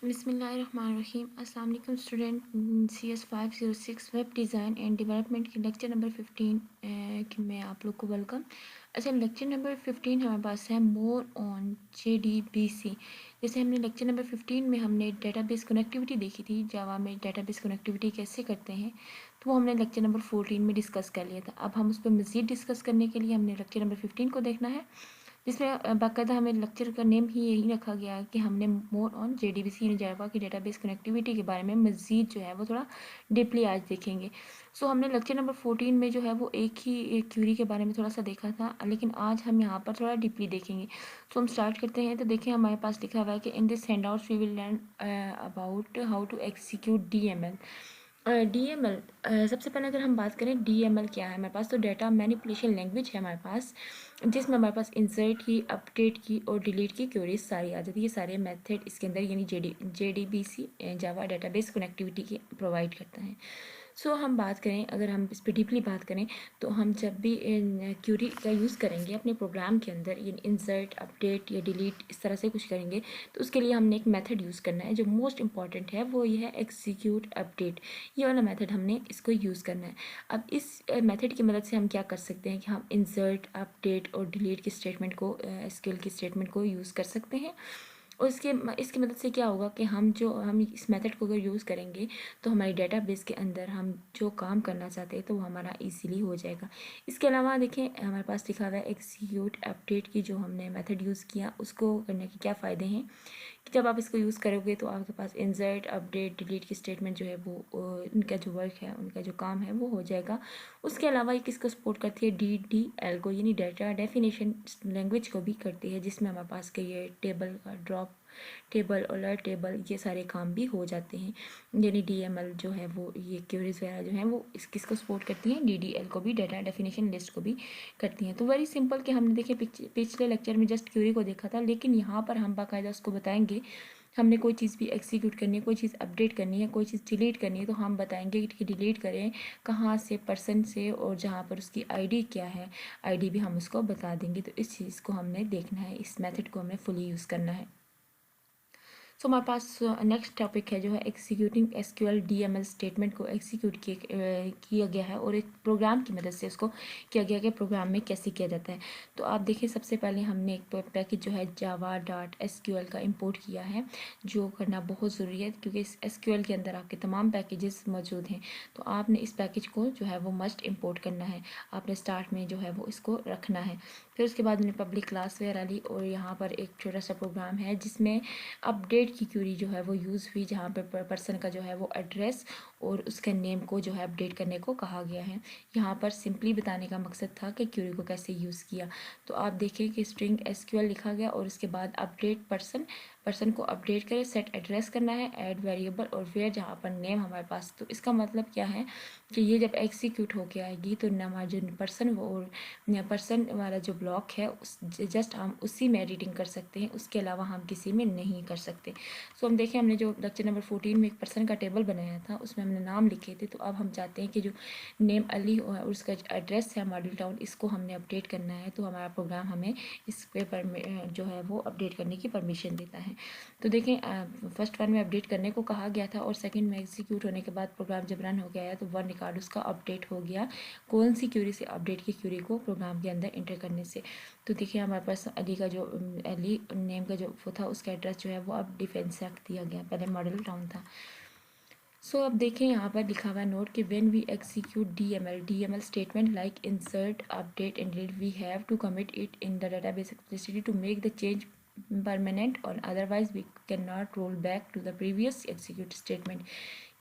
बिस्मिल्लाहिर्रहमानिर्रहीम। अस्सलाम वालेकुम student. CS 506 web design and development के लेक्चर नंबर 15 में आप लोग को वेलकम। अच्छा, लेक्चर नंबर 15 हमारे पास है मोर ऑन JDBC। जैसे हमने लेक्चर नंबर 15 में हमने डेटाबेस कनेक्टिविटी देखी थी, जावा में डेटाबेस कनेक्टिविटी कैसे करते हैं, तो वो हमने लेक्चर नंबर 14 में डिस्कस कर लिया था। अब हम उस पर मज़ीद डिस्कस करने के लिए हमने लेक्चर नंबर 15 को देखना है, जिसमें बाकायदा हमें लेक्चर का नेम ही यही रखा गया है कि हमने मोर ऑन JDBC यानी जावा की डेटाबेस कनेक्टिविटी के बारे में मज़ीद जो है वो थोड़ा डीपली आज देखेंगे। सो हमने लेक्चर नंबर 14 में जो है वो एक क्यूरी के बारे में थोड़ा सा देखा था, लेकिन आज हम यहाँ पर थोड़ा डीपली देखेंगे। सो हम स्टार्ट करते हैं। तो देखिए हमारे पास लिखा हुआ है कि in this handouts we will learn about how to execute DML। DML सबसे पहले अगर हम बात करें DML क्या है हमारे पास, तो डाटा मैनिपुलेशन लैंग्वेज है हमारे पास, जिसमें हमारे पास इंसर्ट की, अपडेट की और डिलीट की क्वेरीज सारी आ जाती है। ये सारे मेथड इसके अंदर यानी JDBC जावा डेटाबेस कनेक्टिविटी की प्रोवाइड करता है। सो हम बात करें, अगर हम इस पर डीपली बात करें, तो हम जब भी क्यूरी का यूज़ करेंगे अपने प्रोग्राम के अंदर, यानी इंसर्ट, अपडेट या डिलीट इस तरह से कुछ करेंगे, तो उसके लिए हमने एक मेथड यूज़ करना है जो मोस्ट इंपॉर्टेंट है, वो ये है एक्सिक्यूट अपडेट। ये वाला मेथड हमने इसको यूज़ करना है। अब इस मेथड की मदद से हम क्या कर सकते हैं कि हम इंसर्ट, अपडेट और डिलीट की स्टेटमेंट को, एसक्यूएल की स्टेटमेंट को यूज़ कर सकते हैं। और इसकी मदद से क्या होगा कि हम इस मेथड को अगर यूज़ करेंगे, तो हमारी डेटाबेस के अंदर हम जो काम करना चाहते हैं तो वो हमारा इजीली हो जाएगा। इसके अलावा देखें हमारे पास लिखा हुआ है एक्सिक्यूट अपडेट की, जो हमने मेथड यूज़ किया उसको करने के क्या फ़ायदे हैं कि जब आप इसको यूज़ करोगे तो आपके पास इंसर्ट, अपडेट, डिलीट की स्टेटमेंट जो है वो उनका जो वर्क है, उनका जो काम है वो हो जाएगा। उसके अलावा ये किसको सपोर्ट करती है, DDL को, यानी डाटा डेफिनेशन लैंग्वेज को भी करती है, जिसमें हमारे पास के ये table, drop table, alert table, ये सारे काम भी हो जाते हैं। यानी DML जो है वो ये क्वेरीज वगैरह जो हैं वो किसको सपोर्ट करती हैं, DDL को भी, डाटा डेफिनेशन लिस्ट को भी करती हैं। तो वेरी सिंपल कि हमने देखे पिछले लेक्चर में जस्ट क्वेरी को देखा था, लेकिन यहाँ पर हम बाकायदा उसको बताएंगे। हमने कोई चीज़ भी एक्सिक्यूट करनी है, कोई चीज़ अपडेट करनी है, कोई चीज़ डिलीट करनी है, तो हम बताएंगे कि डिलीट करें कहाँ से, पर्सन से, और जहाँ पर उसकी ID क्या है, ID भी हम उसको बता देंगे। तो इस चीज़ को हमने देखना है, इस मेथड को हमें फुली यूज़ करना है। सो हमारे पास नेक्स्ट टॉपिक है जो है एक्सिक्यूटिंग SQL DML स्टेटमेंट को एक्सिक्यूट किया गया है, और एक प्रोग्राम की मदद से इसको किया गया कि प्रोग्राम में कैसे किया जाता है। तो आप देखिए सबसे पहले हमने एक पैकेज जो है java.sql का इंपोर्ट किया है, जो करना बहुत ज़रूरी है क्योंकि इस SQL के अंदर आपके तमाम पैकेजेस मौजूद हैं। तो आपने इस पैकेज को जो है वो मस्ट इंपोर्ट करना है, आपने स्टार्ट में जो है वो इसको रखना है। फिर उसके बाद मैंने पब्लिक क्लास वगैरह ली, और यहाँ पर एक छोटा सा प्रोग्राम है जिसमें अपडेट की क्यूरी जो है वो यूज़ हुई, जहाँ पर पर्सन का जो है वो एड्रेस और उसके नेम को जो है अपडेट करने को कहा गया है। यहाँ पर सिंपली बताने का मकसद था कि क्यूरी को कैसे यूज़ किया। तो आप देखें कि स्ट्रिंग SQL लिखा गया, और उसके बाद अपडेट पर्सन को अपडेट करें, सेट एड्रेस करना है, ऐड वेरिएबल और वेयर, जहाँ पर नेम हमारे पास। तो इसका मतलब क्या है कि ये जब एग्जीक्यूट होके आएगी तो हमारा जो पर्सन वाला जो ब्लॉक है उस जस्ट हम उसी में एडिटिंग कर सकते हैं, उसके अलावा हम किसी में नहीं कर सकते। सो हम देखें हमने जो लेक्चर नंबर 14 में एक पर्सन का टेबल बनाया था, उसमें हमने नाम लिखे थे। तो अब हम चाहते हैं कि जो नेम अली और उसका एड्रेस है मॉडल टाउन, इसको हमने अपडेट करना है। तो हमारा प्रोग्राम हमें इस पेपर में जो है वो अपडेट करने की परमिशन देता है। तो देखें फर्स्ट वन में अपडेट करने को कहा गया था, और सेकंड में एग्जीक्यूट होने के बाद प्रोग्राम जब रन हो गया है तो वन रिकॉर्ड उसका अपडेट हो गया, कौन सी क्यूरी से, अपडेट की क्यूरी को प्रोग्राम के अंदर इंटर करने से। तो देखिए हमारे पास अली का जो अली नेम का जो वो था, उसका एड्रेस जो है वो अब डिफेंस रख दिया गया, पहले मॉडल टाउन था। सो अब देखें यहाँ पर लिखा हुआ है नोट कि when we execute DML statement like insert, update and delete, we have to commit it in the database explicitly to make the change permanent, और otherwise we can not roll back to the previous execute statement.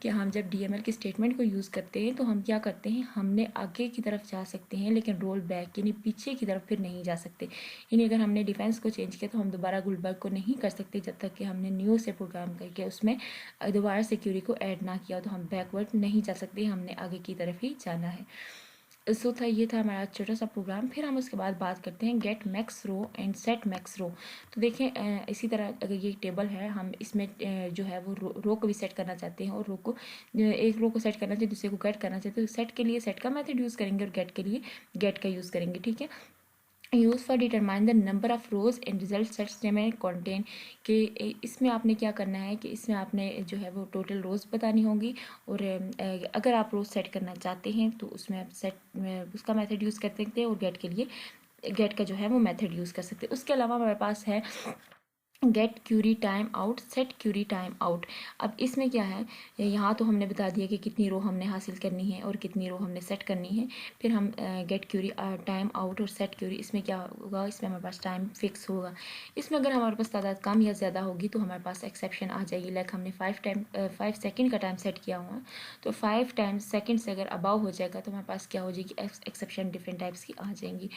कि हम जब DML की statement को use करते हैं तो हम क्या करते हैं, हमने आगे की तरफ जा सकते हैं लेकिन रोल बैक यानी पीछे की तरफ फिर नहीं जा सकते। यानी अगर हमने डिफेंस को चेंज किया तो हम दोबारा गुलबर्ग को नहीं कर सकते जब तक कि हमने न्यू से प्रोग्राम करके उसमें दोबारा सिक्योरिटी को ऐड ना किया, तो हम बैकवर्ड नहीं जा सकते, हमने आगे की तरफ ही जाना है। सो था ये था हमारा छोटा सा प्रोग्राम। फिर हम उसके बाद बात करते हैं get max row and set max row. तो देखें इसी तरह अगर ये टेबल है, हम इसमें जो है वो रो को भी सेट करना चाहते हैं, और रो को एक रो को सेट करना चाहिए, दूसरे को गेट करना चाहते हैं। तो सेट के लिए सेट का मेथड यूज़ करेंगे और गेट के लिए गेट का यूज़ करेंगे, ठीक है। Use for determine the number of rows and result sets में कंटेन कि इसमें आपने क्या करना है कि इसमें आपने जो है वो टोटल रोज़ बतानी होंगी, और अगर आप रोज़ सेट करना चाहते हैं तो उसमें आप सेट उसका मेथड यूज़ कर सकते हैं, और गेट के लिए गेट का जो है वो मेथड यूज़ कर सकते हैं। उसके अलावा हमारे पास है get query time out, set query time out. अब इसमें क्या है, यहाँ तो हमने बता दिया कि कितनी रो हमने हासिल करनी है और कितनी रो हमने सेट करनी है। फिर हम गेट क्यूरी टाइम आउट और सेट क्यूरी, इसमें क्या होगा, इसमें हमारे पास टाइम फिक्स होगा। इसमें अगर हमारे पास तादाद कम या ज़्यादा होगी तो हमारे पास एक्सेप्शन आ जाएगी। लाइक हमने 5 सेकेंड का टाइम सेट किया हुआ है, तो 5 टाइम्स सेकेंड से अगर अबाव हो जाएगा तो हमारे पास क्या हो जाएगी, एक्सेप्शन डिफरेंट टाइप्स की आ जाएंगी।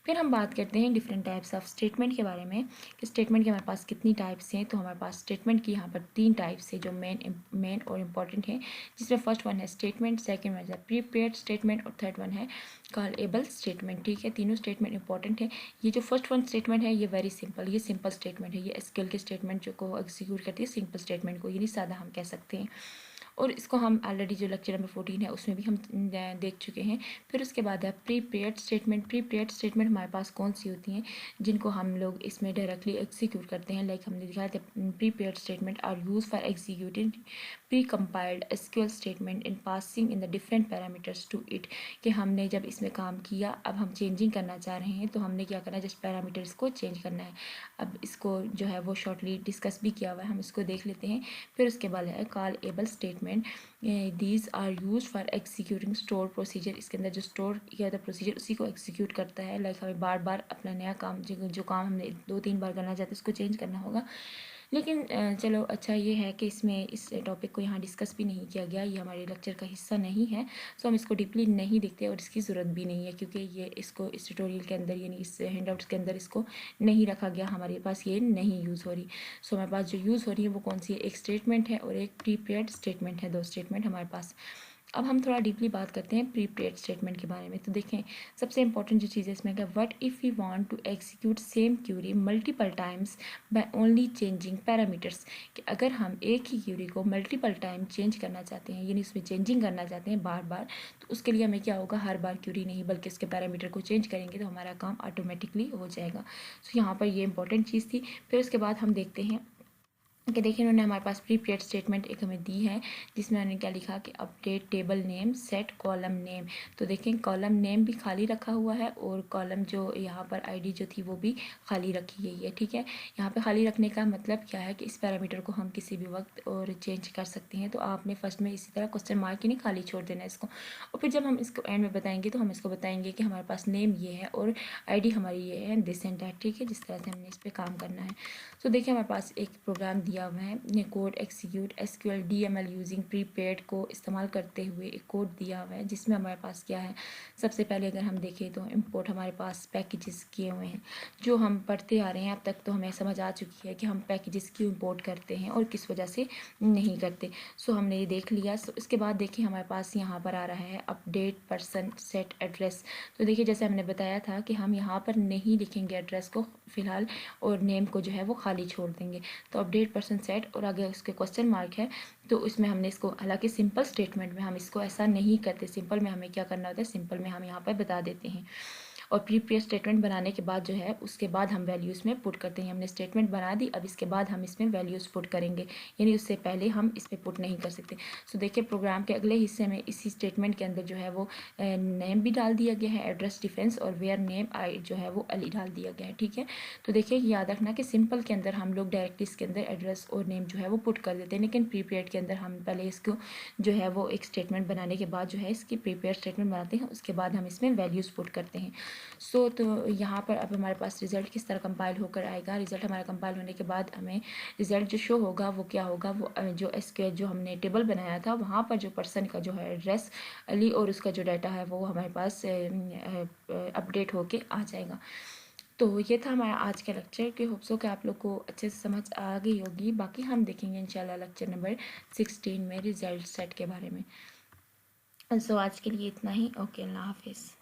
फिर हम बात करते हैं डिफरेंट टाइप्स ऑफ स्टेटमेंट के बारे में कि स्टेटमेंट के हमारे पास कितनी टाइप्स हैं। तो हमारे पास स्टेटमेंट की यहाँ पर 3 टाइप्स है जो मेन और इम्पॉर्टेंट है, जिसमें फर्स्ट वन है स्टेटमेंट, सेकंड वन है प्रीपेयर्ड स्टेटमेंट, और थर्ड वन है कॉलेबल स्टेटमेंट। ठीक है, तीनों स्टेटमेंट इंपॉर्टेंट है। ये जो फर्स्ट वन स्टेटमेंट है ये वेरी सिंपल, ये सिंपल स्टेटमेंट है, ये एसक्यूएल के स्टेटमेंट जो को एग्जीक्यूट करती है सिंपल स्टेटमेंट को, यानी सादा हम कह सकते हैं। और इसको हम ऑलरेडी जो लेक्चर नंबर 14 है उसमें भी हम देख चुके हैं। फिर उसके बाद है प्रीपेयर्ड स्टेटमेंट। प्रीपेयर्ड स्टेटमेंट हमारे पास कौन सी होती हैं, जिनको हम लोग इसमें डायरेक्टली एग्जीक्यूट करते हैं। लाइक हमने दिखाया था prepared statement are use for executing pre compiled SQL statement in passing in the different parameters to it, कि हमने जब इसमें काम किया, अब हम चेंजिंग करना चाह रहे हैं तो हमने क्या करना है, जस्ट पैरामीटर्स को चेंज करना है। अब इसको जो है वो शॉर्टली डिस्कस भी किया हुआ है, हम इसको देख लेते हैं। फिर उसके बाद है callable statement. These are use for executing store procedure. इसके अंदर जो स्टोर किया था प्रोसीजर उसी को एग्जीक्यूट करता है। लाइक हमें बार बार अपना नया काम जो काम हमने 2-3 बार करना चाहते हैं उसको चेंज करना होगा। लेकिन चलो अच्छा ये है कि इसमें इस टॉपिक को यहाँ डिस्कस भी नहीं किया गया, ये हमारे लेक्चर का हिस्सा नहीं है, सो हम इसको डीपली नहीं देखते और इसकी ज़रूरत भी नहीं है, क्योंकि ये इसको इस ट्यूटोरियल के अंदर यानी इस हैंडआउट्स के अंदर इसको नहीं रखा गया, हमारे पास ये नहीं यूज़ हो रही। सो हमारे पास जो यूज़ हो रही है वो कौन सी है, एक स्टेटमेंट है और एक प्रीपेयर्ड स्टेटमेंट है, 2 स्टेटमेंट हमारे पास। अब हम थोड़ा डीपली बात करते हैं प्रीपेयर्ड स्टेटमेंट के बारे में। तो देखें, सबसे इंपॉर्टेंट जो चीज़ है इसमें क्या, what if we want to execute same query multiple times by only changing parameters, कि अगर हम एक ही क्यूरी को मल्टीपल टाइम चेंज करना चाहते हैं, यानी उसमें चेंजिंग करना चाहते हैं बार बार, तो उसके लिए हमें क्या होगा, हर बार क्यूरी नहीं बल्कि उसके पैरामीटर को चेंज करेंगे तो हमारा काम ऑटोमेटिकली हो जाएगा। सो यहाँ पर ये इंपॉर्टेंट चीज़ थी। फिर उसके बाद हम देखते हैं कि देखिए इन्होंने हमारे पास प्रीपेयर्ड स्टेटमेंट एक हमें दी है, जिसमें उन्होंने क्या लिखा कि update table name set column name. तो देखें कॉलम नेम भी खाली रखा हुआ है और कॉलम जो यहाँ पर आईडी जो थी वो भी खाली रखी गई है। ठीक है, यहाँ पे खाली रखने का मतलब क्या है कि इस पैरामीटर को हम किसी भी वक्त और चेंज कर सकते हैं। तो आपने फर्स्ट में इसी तरह क्वेश्चन मार्क ही नहीं खाली छोड़ देना इसको, और फिर जब हम इसको एंड में बताएंगे तो हम इसको बताएंगे कि हमारे पास नेम ये है और आईडी हमारी ये है, दिस एंड दैट। ठीक है, जिस तरह से हमने इस पर काम करना है। तो देखिए हमारे पास एक प्रोग्राम दिया हुआ है, code execute SQL DML using prepaid को इस्तेमाल करते हुए एक कोड दिया हुआ है, जिसमें हमारे पास क्या है, सबसे पहले अगर हम देखें तो इंपोर्ट हमारे पास पैकेजेस किए हुए हैं जो हम पढ़ते आ रहे हैं अब तक, तो हमें समझ आ चुकी है कि हम पैकेजेस क्यों इंपोर्ट करते हैं और किस वजह से नहीं करते। सो हमने ये देख लिया। सो इसके बाद देखिए हमारे पास यहाँ पर आ रहा है अपडेट पर्सन सेट एड्रेस। तो देखिए जैसे हमने बताया था कि हम यहाँ पर नहीं लिखेंगे एड्रेस को फ़िलहाल, और नेम को जो है वो खाली छोड़ देंगे। तो अपडेट पर्सन सेट और आगे उसके क्वेश्चन मार्क है, तो इसमें हमने इसको, हालांकि सिंपल स्टेटमेंट में हम इसको ऐसा नहीं करते, सिंपल में हमें क्या करना होता है, सिंपल में हम यहाँ पर बता देते हैं। और प्रीपेयर स्टेटमेंट बनाने के बाद जो है उसके बाद हम वैल्यूज़ में पुट करते हैं। हमने स्टेटमेंट बना दी, अब इसके बाद हम इसमें वैल्यूज़ पुट करेंगे, यानी उससे पहले हम इस पर पुट नहीं कर सकते। सो देखिए प्रोग्राम के अगले हिस्से में इसी स्टेटमेंट के अंदर जो है वो नेम भी डाल दिया गया है, एड्रेस डिफेंस, और वेयर नेम आई जो है वो अली डाल दिया गया है। ठीक है, तो देखिए याद रखना कि सिंपल के अंदर हम लोग डायरेक्टली इसके अंदर एड्रेस और नेम जो है वो पुट कर देते हैं, लेकिन प्रीपेड के अंदर हम पहले इसको जो है वो एक स्टेटमेंट बनाने के बाद जो है इसकी प्रीपेड स्टेटमेंट बनाते हैं, उसके बाद हम इसमें वैल्यूज़ पुट करते हैं। सो तो यहाँ पर अब हमारे पास रिज़ल्ट किस तरह कंपाइल होकर आएगा, रिज़ल्ट हमारा कंपाइल होने के बाद हमें रिज़ल्ट जो शो होगा वो क्या होगा, वो जो एसक्यूएल जो हमने टेबल बनाया था वहाँ पर जो पर्सन का जो है एड्रेस अली और उसका जो डाटा है वो हमारे पास अपडेट होके आ जाएगा। तो ये था हमारा आज का लेक्चर कि होप सो कि आप लोग को अच्छे से समझ आ गई होगी। बाकी हम देखेंगे इंशाल्लाह लेक्चर नंबर 16 में रिज़ल्ट सेट के बारे में। सो आज के लिए इतना ही। ओके, अल्लाह हाफिज़।